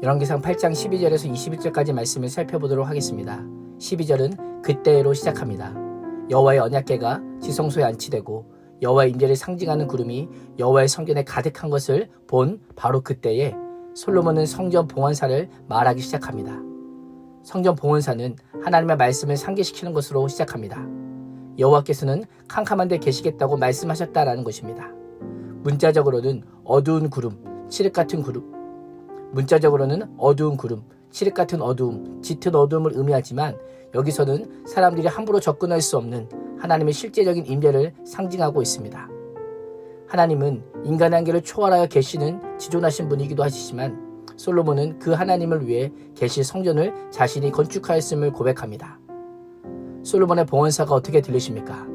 열왕기상 8장 12절에서 21절까지 말씀을 살펴보도록 하겠습니다. 12절은 그때로 시작합니다. 여호와의 언약궤가 지성소에 안치되고 여호와의 임재를 상징하는 구름이 여호와의 성전에 가득한 것을 본 바로 그때에 솔로몬은 성전 봉헌사를 말하기 시작합니다. 성전 봉헌사는 하나님의 말씀을 상기시키는 것으로 시작합니다. 여호와께서는 캄캄한 데 계시겠다고 말씀하셨다라는 것입니다. 문자적으로는 어두운 구름, 칠흑 같은 구름, 칠흑 같은 어두움, 짙은 어두움을 의미하지만 여기서는 사람들이 함부로 접근할 수 없는 하나님의 실제적인 임재를 상징하고 있습니다. 하나님은 인간의 한계를 초월하여 계시는 지존하신 분이기도 하시지만 솔로몬은 그 하나님을 위해 계실 성전을 자신이 건축하였음을 고백합니다. 솔로몬의 봉헌사가 어떻게 들리십니까?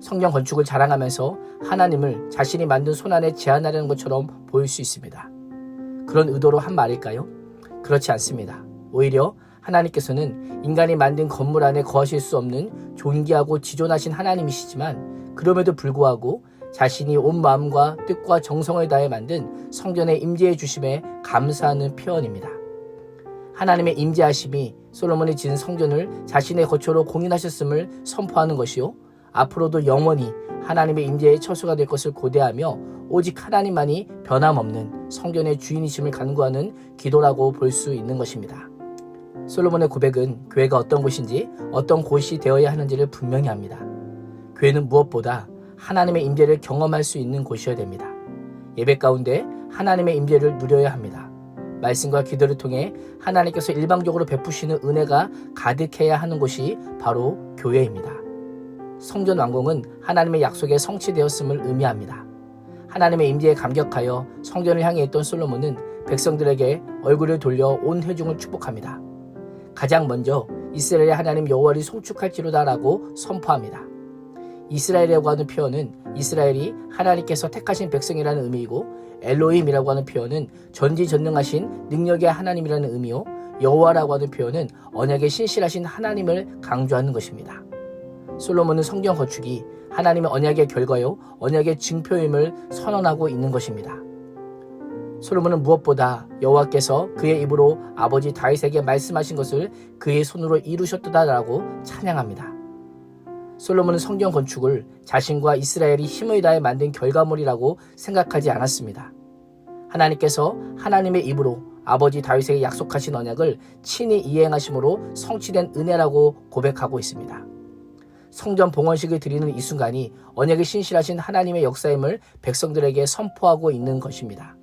성전 건축을 자랑하면서 하나님을 자신이 만든 손안에 제한하려는 것처럼 보일 수 있습니다. 그런 의도로 한 말일까요? 그렇지 않습니다. 오히려 하나님께서는 인간이 만든 건물 안에 거하실 수 없는 존귀하고 지존하신 하나님이시지만 그럼에도 불구하고 자신이 온 마음과 뜻과 정성을 다해 만든 성전에 임재해 주심에 감사하는 표현입니다. 하나님의 임재하심이 솔로몬이 지은 성전을 자신의 거처로 공인하셨음을 선포하는 것이요, 앞으로도 영원히 하나님의 임재의 처소가 될 것을 고대하며 오직 하나님만이 변함없는 성전의 주인이심을 간구하는 기도라고 볼 수 있는 것입니다. 솔로몬의 고백은 교회가 어떤 곳인지, 어떤 곳이 되어야 하는지를 분명히 합니다. 교회는 무엇보다 하나님의 임재를 경험할 수 있는 곳이어야 됩니다. 예배 가운데 하나님의 임재를 누려야 합니다. 말씀과 기도를 통해 하나님께서 일방적으로 베푸시는 은혜가 가득해야 하는 곳이 바로 교회입니다. 성전 완공은 하나님의 약속에 성취되었음을 의미합니다. 하나님의 임재에 감격하여 성전을 향해 있던 솔로몬은 백성들에게 얼굴을 돌려 온 회중을 축복합니다. 가장 먼저 이스라엘의 하나님 여호와를 송축할지로다라고 선포합니다. 이스라엘이라고 하는 표현은 이스라엘이 하나님께서 택하신 백성이라는 의미이고, 엘로힘이라고 하는 표현은 전지전능하신 능력의 하나님이라는 의미요, 여호와라고 하는 표현은 언약의 신실하신 하나님을 강조하는 것입니다. 솔로몬은 성전 건축이 하나님의 언약의 결과요, 언약의 증표임을 선언하고 있는 것입니다. 솔로몬은 무엇보다 여호와께서 그의 입으로 아버지 다윗에게 말씀하신 것을 그의 손으로 이루셨다라고 찬양합니다. 솔로몬은 성전 건축을 자신과 이스라엘이 힘을 다해 만든 결과물이라고 생각하지 않았습니다. 하나님께서 하나님의 입으로 아버지 다윗에게 약속하신 언약을 친히 이행하심으로 성취된 은혜라고 고백하고 있습니다. 성전 봉헌식을 드리는 이 순간이 언약의 신실하신 하나님의 역사임을 백성들에게 선포하고 있는 것입니다.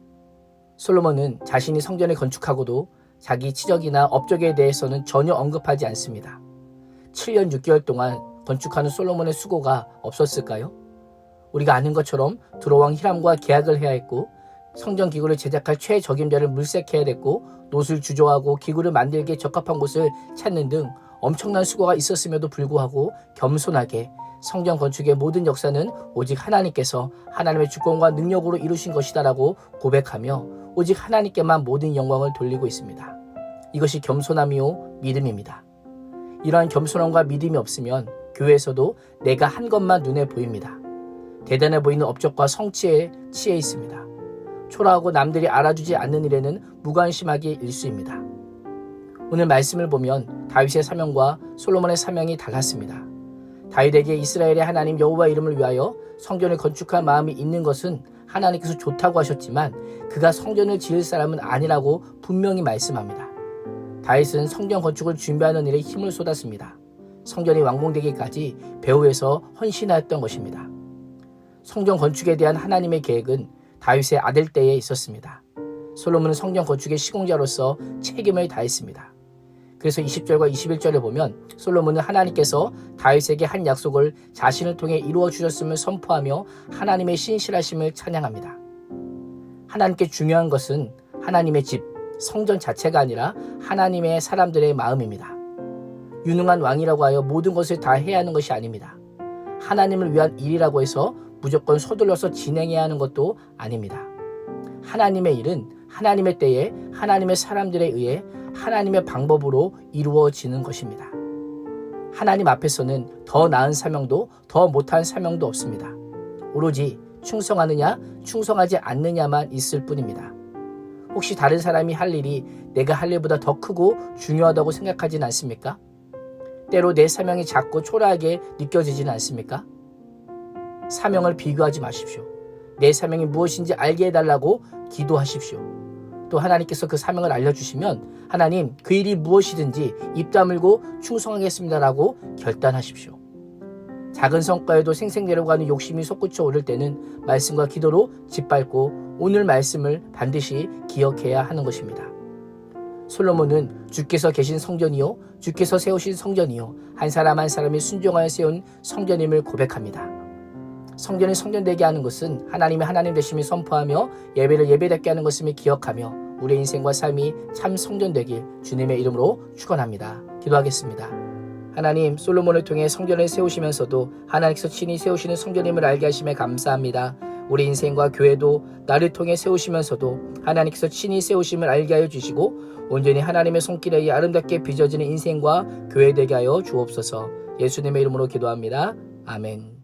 솔로몬은 자신이 성전을 건축하고도 자기 치적이나 업적에 대해서는 전혀 언급하지 않습니다. 7년 6개월 동안 건축하는 솔로몬의 수고가 없었을까요? 우리가 아는 것처럼 두로왕 히람과 계약을 해야 했고, 성전 기구를 제작할 최적임자를 물색해야 됐고, 노술 주조하고 기구를 만들기에 적합한 곳을 찾는 등 엄청난 수고가 있었음에도 불구하고 겸손하게 성전 건축의 모든 역사는 오직 하나님께서 하나님의 주권과 능력으로 이루신 것이다라고 고백하며 오직 하나님께만 모든 영광을 돌리고 있습니다. 이것이 겸손함이요 믿음입니다. 이러한 겸손함과 믿음이 없으면 교회에서도 내가 한 것만 눈에 보입니다. 대단해 보이는 업적과 성취에 치여 있습니다. 초라하고 남들이 알아주지 않는 일에는 무관심하기 일쑤입니다. 오늘 말씀을 보면 다윗의 사명과 솔로몬의 사명이 달랐습니다. 다윗에게 이스라엘의 하나님 여호와 이름을 위하여 성전을 건축할 마음이 있는 것은 하나님께서 좋다고 하셨지만 그가 성전을 지을 사람은 아니라고 분명히 말씀합니다. 다윗은 성전 건축을 준비하는 일에 힘을 쏟았습니다. 성전이 완공되기까지 배후에서 헌신하였던 것입니다. 성전 건축에 대한 하나님의 계획은 다윗의 아들 때에 있었습니다. 솔로몬은 성전 건축의 시공자로서 책임을 다했습니다. 그래서 20절과 21절에 보면 솔로몬은 하나님께서 다윗에게 한 약속을 자신을 통해 이루어 주셨음을 선포하며 하나님의 신실하심을 찬양합니다. 하나님께 중요한 것은 하나님의 집, 성전 자체가 아니라 하나님의 사람들의 마음입니다. 유능한 왕이라고 하여 모든 것을 다 해야 하는 것이 아닙니다. 하나님을 위한 일이라고 해서 무조건 서둘러서 진행해야 하는 것도 아닙니다. 하나님의 일은 하나님의 때에 하나님의 사람들에 의해 하나님의 방법으로 이루어지는 것입니다. 하나님 앞에서는 더 나은 사명도 더 못한 사명도 없습니다. 오로지 충성하느냐 충성하지 않느냐만 있을 뿐입니다. 혹시 다른 사람이 할 일이 내가 할 일보다 더 크고 중요하다고 생각하진 않습니까? 때로 내 사명이 작고 초라하게 느껴지지는 않습니까? 사명을 비교하지 마십시오. 내 사명이 무엇인지 알게 해달라고 기도하십시오. 또 하나님께서 그 사명을 알려주시면 하나님 그 일이 무엇이든지 입 다물고 충성하겠습니다라고 결단하십시오. 작은 성과에도 생색내려고 하는 욕심이 솟구쳐 오를 때는 말씀과 기도로 짓밟고 오늘 말씀을 반드시 기억해야 하는 것입니다. 솔로몬은 주께서 계신 성전이요 주께서 세우신 성전이요 한 사람 한 사람이 순종하여 세운 성전임을 고백합니다. 성전이 성전되게 하는 것은 하나님의 하나님 되심을 선포하며 예배를 예배답게 하는 것임을 기억하며 우리의 인생과 삶이 참 성전되길 주님의 이름으로 축원합니다. 기도하겠습니다. 하나님, 솔로몬을 통해 성전을 세우시면서도 하나님께서 친히 세우시는 성전임을 알게 하심에 감사합니다. 우리 인생과 교회도 나를 통해 세우시면서도 하나님께서 친히 세우심을 알게 하여 주시고 온전히 하나님의 손길에 의해 아름답게 빚어지는 인생과 교회 되게 하여 주옵소서. 예수님의 이름으로 기도합니다. 아멘.